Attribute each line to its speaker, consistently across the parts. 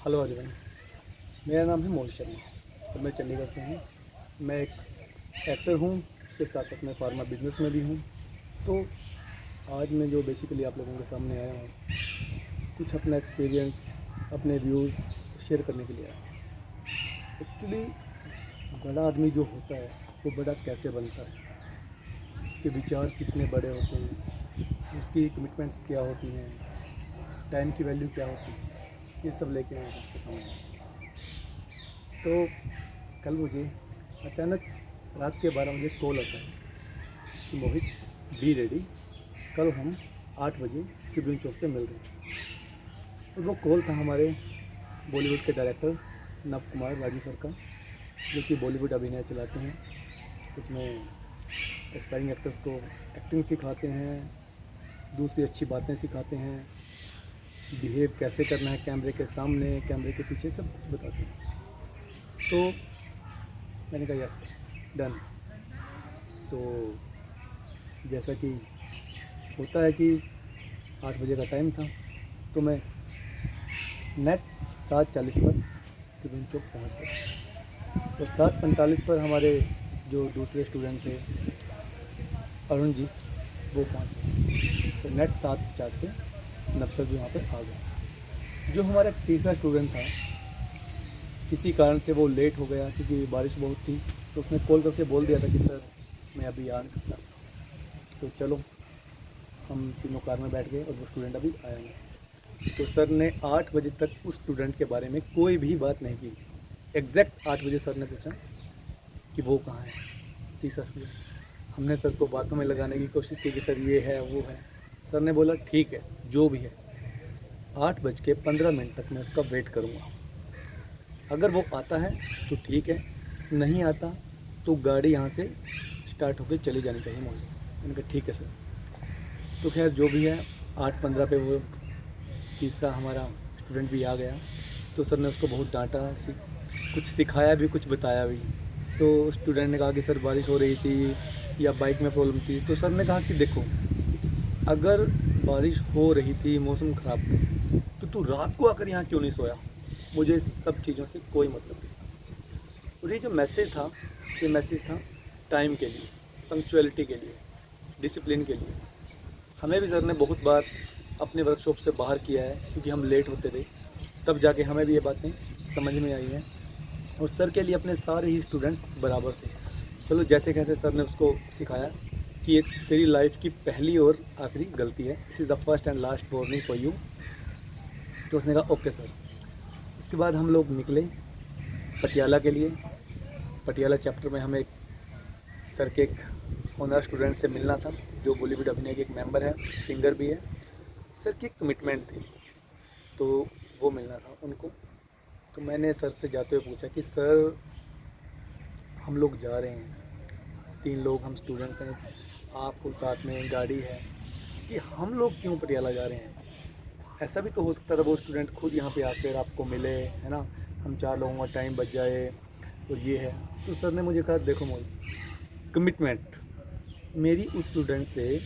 Speaker 1: Hello everyone, मेरा नाम है मोहित शर्मा और मैं चंडीगढ़ से हूँ। मैं एक एक्टर हूँ, उसके साथ साथ मैं फार्मा बिजनेस में भी हूँ। तो आज मैं जो बेसिकली आप लोगों के सामने आया हूँ, कुछ अपना एक्सपीरियंस, अपने व्यूज़ शेयर करने के लिए आया हूँ। एक्चुअली बड़ा आदमी जो होता है वो बड़ा कैसे बनता है, उसके विचार कितने बड़े होते हैं, उसकी कमिटमेंट्स क्या होती हैं, टाइम की वैल्यू क्या होती है, ये सब लेके मैं आपके सामने आया। तो कल मुझे अचानक रात के 12 बजे कॉल आता है कि मोहित बी रेडी, कल हम 8 बजे शिवलिंग चौक पे मिल रहे हैं। और वो कॉल था हमारे बॉलीवुड के डायरेक्टर नव कुमार राजू सर का, जो कि बॉलीवुड अभिनय चलाते हैं। उसमें एस्पायरिंग एक्टर्स को एक्टिंग सिखाते हैं, दूसरी अच्छी बातें सिखाते हैं, बिहेव कैसे करना है कैमरे के सामने, कैमरे के पीछे, सब बताते हैं। तो मैंने कहा यस सर, डन। तो जैसा कि होता है कि 8 बजे का टाइम था, तो मैं नेट 7:40 पर त्रिभुवन चौक पहुंच गया और 7:45 पर हमारे जो दूसरे स्टूडेंट थे अरुण जी, वो पहुंच गए। तो नेट 7:50 पे नफसर भी वहाँ पर आ गया। जो हमारा तीसरा स्टूडेंट था, किसी कारण से वो लेट हो गया क्योंकि बारिश बहुत थी, तो उसने कॉल करके बोल दिया था कि सर मैं अभी आ नहीं सकता। तो चलो, हम तीनों कार में बैठ गए और वो स्टूडेंट अभी आया नहीं। तो सर ने 8 बजे तक उस स्टूडेंट के बारे में कोई भी बात नहीं की। एग्जैक्ट 8 बजे सर ने पूछा कि वो कहाँ है, तीसरा स्टूडेंट। हमने सर को बातों में लगाने की कोशिश की कि सर ये है वो है। सर ने बोला ठीक है, जो भी है 8:15 तक मैं उसका वेट करूँगा। अगर वो आता है तो ठीक है, नहीं आता तो गाड़ी यहाँ से स्टार्ट होकर चली जानी चाहिए मोहित। मैंने कहा ठीक है सर। तो खैर जो भी है, 8:15 पे वो तीसरा हमारा स्टूडेंट भी आ गया। तो सर ने उसको बहुत डांटा, कुछ सिखाया भी, कुछ बताया भी। तो स्टूडेंट ने कहा कि सर बारिश हो रही थी या बाइक में प्रॉब्लम थी। तो सर ने कहा कि देखो, अगर बारिश हो रही थी, मौसम ख़राब था, तो तू रात को आकर यहाँ क्यों नहीं सोया। मुझे इस सब चीज़ों से कोई मतलब नहीं। और ये जो मैसेज था, ये मैसेज था टाइम के लिए, पंक्चुअलिटी के लिए, डिसिप्लिन के लिए। हमें भी सर ने बहुत बार अपने वर्कशॉप से बाहर किया है क्योंकि हम लेट होते थे, तब जाके हमें भी ये बातें समझ में आई हैं। और सर के लिए अपने सारे ही स्टूडेंट्स बराबर थे। चलो, जैसे कैसे सर ने उसको सिखाया कि ये तेरी लाइफ की पहली और आखिरी गलती है, this is the first and last warning for you. तो उसने कहा ओके सर। उसके बाद हम लोग निकले पटियाला के लिए। पटियाला चैप्टर में हमें सर के एक ऑनर स्टूडेंट से मिलना था, जो बॉलीवुड अभिनय के एक मेंबर है, सिंगर भी है। सर की एक कमिटमेंट थी, तो वो मिलना था उनको। तो मैंने सर से जाते हुए पूछा कि सर, हम लोग जा रहे हैं, 3 लोग हम स्टूडेंट्स हैं, आपको साथ में गाड़ी है, कि हम लोग क्यों पटियाला जा रहे हैं। ऐसा भी तो हो सकता था वो स्टूडेंट खुद यहाँ पे आकर आपको मिले, है ना, हम 4 लोगों का टाइम बच जाए। तो ये है। तो सर ने मुझे कहा देखो मोहित, कमिटमेंट मेरी उस स्टूडेंट से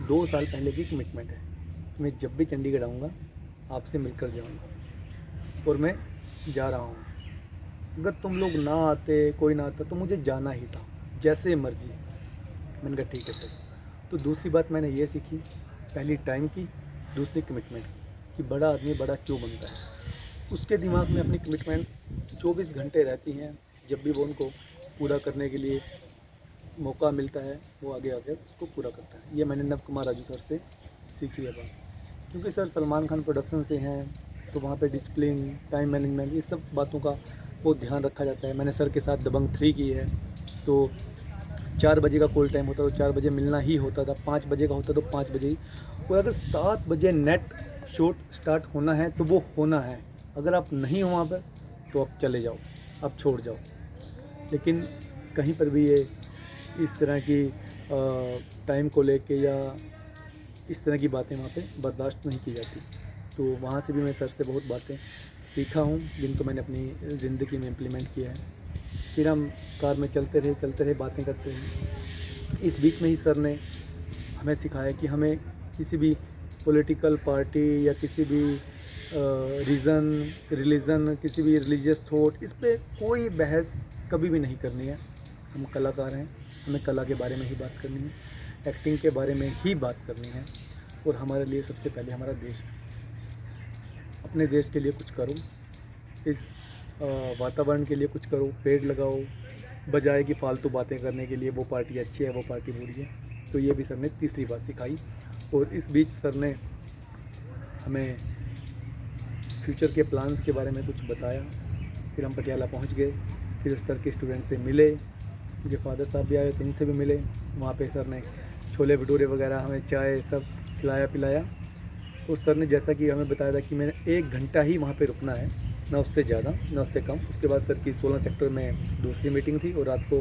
Speaker 1: 2 साल पहले की कमिटमेंट है। मैं जब भी चंडीगढ़ आऊँगा आपसे मिलकर जाऊँगा और मैं जा रहा हूँ। अगर तुम लोग ना आते, कोई ना आता, तो मुझे जाना ही था, जैसे मर्जी। मैंने कहा ठीक है सर। तो दूसरी बात मैंने ये सीखी, पहली टाइम की, दूसरी कमिटमेंट की, कि बड़ा आदमी बड़ा क्यों बनता है। उसके दिमाग में अपनी कमिटमेंट 24 घंटे रहती हैं। जब भी वो उनको पूरा करने के लिए मौका मिलता है, वो आगे आकर उसको पूरा करता है। ये मैंने नव कुमार राजू सर से सीखी है बात। क्योंकि सर सलमान खान प्रोडक्शन से हैं, तो वहाँ पे डिसिप्लिन, टाइम मैनेजमेंट, ये सब बातों का बहुत ध्यान रखा जाता है। मैंने सर के साथ दबंग 3 की है, तो 4 बजे का कॉल टाइम होता तो 4 बजे मिलना ही होता था, 5 बजे का होता तो 5 बजे ही। और अगर 7 बजे नेट शूट स्टार्ट होना है तो वो होना है। अगर आप नहीं हो वहाँ पर तो आप चले जाओ, आप छोड़ जाओ। लेकिन कहीं पर भी ये इस तरह की टाइम को लेके या इस तरह की बातें वहाँ पे बर्दाश्त नहीं की जाती। तो वहाँ से भी मैं सर से बहुत बातें सीखा हूँ, जिनको मैंने अपनी ज़िंदगी में इम्प्लीमेंट किया है। फिर हम कार में चलते रहे, बातें करते रहे। इस बीच में ही सर ने हमें सिखाया कि हमें किसी भी पॉलिटिकल पार्टी या किसी भी रीज़न, रिलीजन, किसी भी रिलीजियस थॉट, इस पे कोई बहस कभी भी नहीं करनी है। हम कलाकार हैं, हमें कला के बारे में ही बात करनी है, एक्टिंग के बारे में ही बात करनी है। और हमारे लिए सबसे पहले हमारा देश, अपने देश के लिए कुछ करो, इस वातावरण के लिए कुछ करो, पेड़ लगाओ, बजाय कि फालतू बातें करने के लिए वो पार्टी अच्छी है, वो पार्टी बुरी है। तो ये भी सर ने तीसरी बात सिखाई। और इस बीच सर ने हमें फ्यूचर के प्लान्स के बारे में कुछ बताया। फिर हम पटियाला पहुंच गए, फिर सर के स्टूडेंट से मिले, मुझे फादर साहब भी आए तो उनसे भी मिले। वहाँ पे सर ने छोले भटूरे वगैरह, हमें चाय सब खिलाया पिलाया। उस सर ने जैसा कि हमें बताया था कि मैंने 1 घंटा ही वहाँ पे रुकना है, ना उससे ज़्यादा ना उससे कम। उसके बाद सर की 16 सेक्टर में दूसरी मीटिंग थी और रात को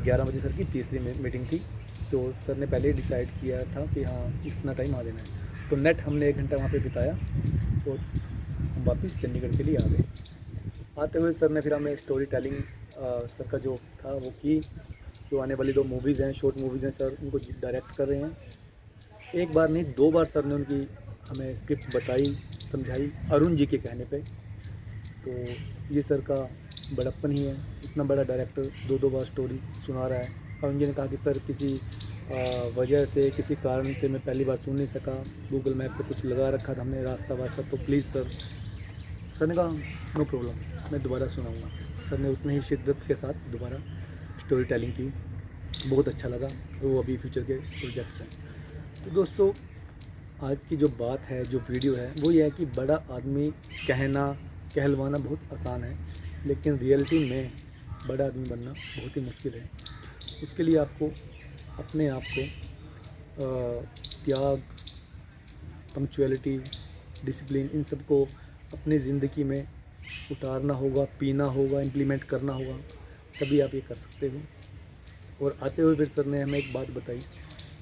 Speaker 1: 11 बजे सर की तीसरी मीटिंग थी। तो सर ने पहले ही डिसाइड किया था कि हाँ इतना टाइम आ देना है। तो नेट हमने 1 घंटा वहाँ पे बिताया और हम वापस चंडीगढ़ के लिए आ गए। आते हुए सर ने फिर हमें स्टोरी टेलिंग सर का जो था वो की। जो आने वाली 2 मूवीज़ हैं, शॉर्ट मूवीज़ हैं, सर उनको डायरेक्ट कर रहे हैं। एक बार नहीं 2 बार सर ने उनकी हमें स्क्रिप्ट बताई, समझाई, अरुण जी के कहने पे। तो ये सर का बड़प्पन ही है, इतना बड़ा डायरेक्टर 2-2 बार स्टोरी सुना रहा है। अरुण जी ने कहा कि सर किसी वजह से, किसी कारण से मैं पहली बार सुन नहीं सका, गूगल मैप पे कुछ लगा रखा था हमने रास्ता वास्ता, तो प्लीज़ सर। सर ने कहा नो प्रॉब्लम, मैं दोबारा सुनाऊँगा। सर ने उतनी ही शिद्दत के साथ दोबारा स्टोरी टेलिंग की, बहुत अच्छा लगा। वो अभी फ्यूचर के प्रोजेक्ट्स हैं। तो दोस्तों, आज की जो बात है, जो वीडियो है, वो ये है कि बड़ा आदमी कहलवाना बहुत आसान है, लेकिन रियलिटी में बड़ा आदमी बनना बहुत ही मुश्किल है। उसके लिए आपको अपने आप को त्याग, पंक्चुअलिटी, डिसिप्लिन, इन सब को अपनी ज़िंदगी में उतारना होगा, पीना होगा, इम्प्लीमेंट करना होगा, तभी आप ये कर सकते हो। और आते हुए फिर सर ने हमें एक बात बताई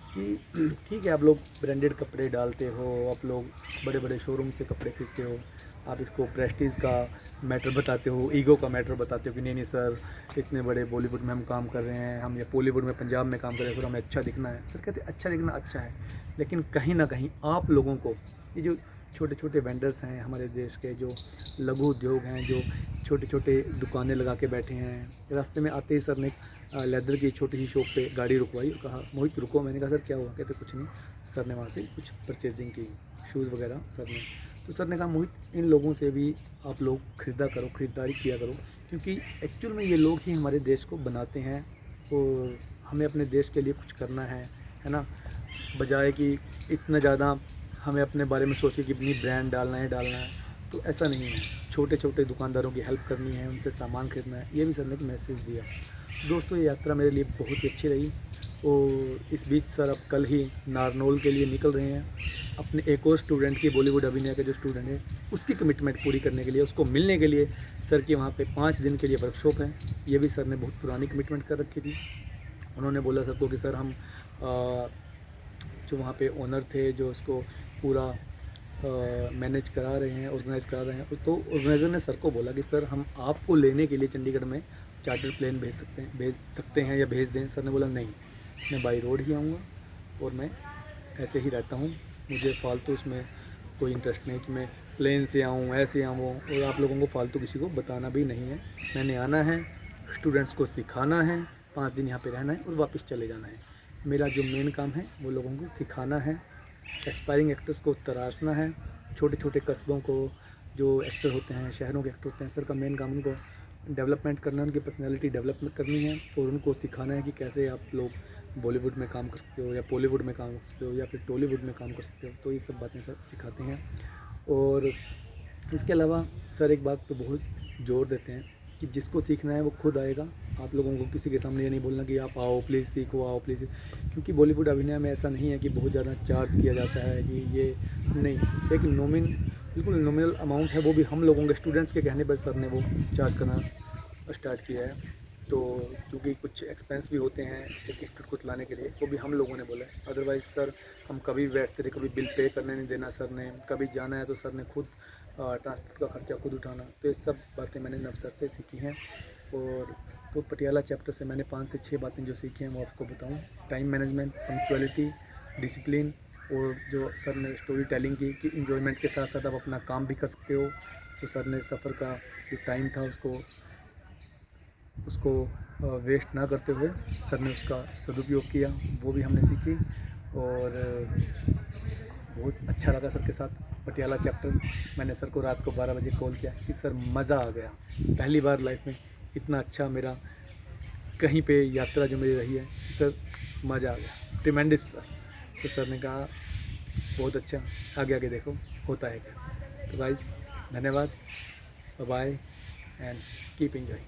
Speaker 1: कि ठीक है, आप लोग ब्रांडेड कपड़े डालते हो, आप लोग बड़े बड़े शोरूम से कपड़े खरीदते हो, आप इसको प्रेस्टीज का मैटर बताते हो, ईगो का मैटर बताते हो कि नहीं नहीं सर, इतने बड़े बॉलीवुड में हम काम कर रहे हैं, हम या बॉलीवुड में पंजाब में काम कर रहे हैं, सर हमें अच्छा दिखना है। सर कहते अच्छा दिखना अच्छा है, लेकिन कहीं ना कहीं आप लोगों को, ये जो छोटे छोटे वेंडर्स हैं हमारे देश के, जो लघु उद्योग हैं, जो छोटे छोटे दुकानें लगा के बैठे हैं, रास्ते में आते ही सर ने लेदर की छोटी सी शॉप पे गाड़ी रुकवाई और कहा मोहित रुको। मैंने कहा सर क्या हुआ? कहते कुछ नहीं। सर ने वहाँ से कुछ परचेजिंग की, शूज़ वगैरह सर ने। तो सर ने कहा मोहित इन लोगों से भी आप लोग खरीदारी किया करो, क्योंकि एक्चुअल में ये लोग ही हमारे देश को बनाते हैं और हमें अपने देश के लिए कुछ करना है ना। बजाय कि इतना ज़्यादा हमें अपने बारे में सोचिए कि अपनी ब्रांड डालना है, तो ऐसा नहीं है। छोटे छोटे दुकानदारों की हेल्प करनी है, उनसे सामान खरीदना है, ये भी सर ने एक मैसेज दिया। दोस्तों, ये यात्रा मेरे लिए बहुत ही अच्छी रही। और इस बीच सर अब कल ही नारनौल के लिए निकल रहे हैं। अपने एक और स्टूडेंट की, बॉलीवुड अभिनय के जो स्टूडेंट है, उसकी कमिटमेंट पूरी करने के लिए, उसको मिलने के लिए सर के वहाँ पे 5 दिन के लिए वर्कशॉप है। ये भी सर ने बहुत पुरानी कमिटमेंट कर रखी थी। उन्होंने बोला सबको कि सर हम जो वहाँ पे ओनर थे, जो उसको पूरा मैनेज करा रहे हैं, ऑर्गेनाइज़ करा रहे हैं, तो ऑर्गेनाइज़र ने सर को बोला कि सर हम आपको लेने के लिए चंडीगढ़ में चार्टर प्लेन भेज सकते हैं या भेज दें। सर ने बोला नहीं, मैं बाई रोड ही आऊँगा और मैं ऐसे ही रहता हूँ, मुझे फालतू उसमें कोई इंटरेस्ट नहीं कि मैं प्लेन से आऊँ, ऐसे आऊँ, और आप लोगों को फालतू किसी को बताना भी नहीं है। मैंने आना है, स्टूडेंट्स को सिखाना है, 5 दिन यहाँ पे रहना है और वापस चले जाना है। मेरा जो मेन काम है वो लोगों को सिखाना है, एस्पायरिंग एक्टर्स को तराशना है, छोटे छोटे कस्बों को, जो एक्टर होते हैं, शहरों के एक्टर होते हैं, सर का मेन काम उनको डेवलपमेंट करना है, उनकी पर्सनैलिटी डेवलपमेंट करनी है और उनको सिखाना है कि कैसे आप लोग बॉलीवुड में काम कर सकते हो या बॉलीवुड में काम कर सकते हो या फिर टॉलीवुड में काम कर सकते हो। तो ये सब बातें सर सिखाते हैं। और इसके अलावा सर एक बात पे बहुत जोर देते हैं कि जिसको सीखना है वो खुद आएगा। आप लोगों को किसी के सामने ये नहीं बोलना कि आप आओ प्लीज़ सीखो, आओ प्लीज़, क्योंकि बॉलीवुड अभिनय में ऐसा नहीं है कि बहुत ज़्यादा चार्ज किया जाता है कि ये नहीं, एक बिल्कुल नॉमिनल अमाउंट है, वो भी हम लोगों के स्टूडेंट्स के कहने पर सर ने वो चार्ज करना स्टार्ट किया है। तो क्योंकि कुछ एक्सपेंस भी होते हैं एक इंस्टीट्यूट को चलाने के लिए, वो भी हम लोगों ने बोला है। अदरवाइज़ सर हम कभी बैठते थे, कभी बिल पे करने नहीं देना सर ने, कभी जाना है तो सर ने खुद ट्रांसपोर्ट का खर्चा खुद उठाना। तो ये सब बातें मैंने नव सर से सीखी हैं। और तो पटियाला चैप्टर से मैंने 5 से 6 बातें जो सीखी हैं वो आपको बताऊं। टाइम मैनेजमेंट, पंक्चुअलिटी, डिसिप्लिन, और जो सर ने स्टोरी टेलिंग की कि इन्जॉयमेंट के साथ साथ आप अपना काम भी कर सकते हो, तो सर ने सफ़र का जो टाइम था उसको वेस्ट ना करते हुए सर ने उसका सदुपयोग किया, वो भी हमने सीखी। और बहुत अच्छा लगा सर के साथ पटियाला चैप्टर। मैंने सर को रात को 12 बजे कॉल किया कि सर मज़ा आ गया, पहली बार लाइफ में इतना अच्छा मेरा कहीं पे यात्रा जो मेरी रही है, सर मज़ा आ गया, ट्रिमेंडस सर। तो सर ने कहा बहुत अच्छा, आगे आगे देखो होता है क्या। तो गाइस धन्यवाद, bye bye and keep enjoy.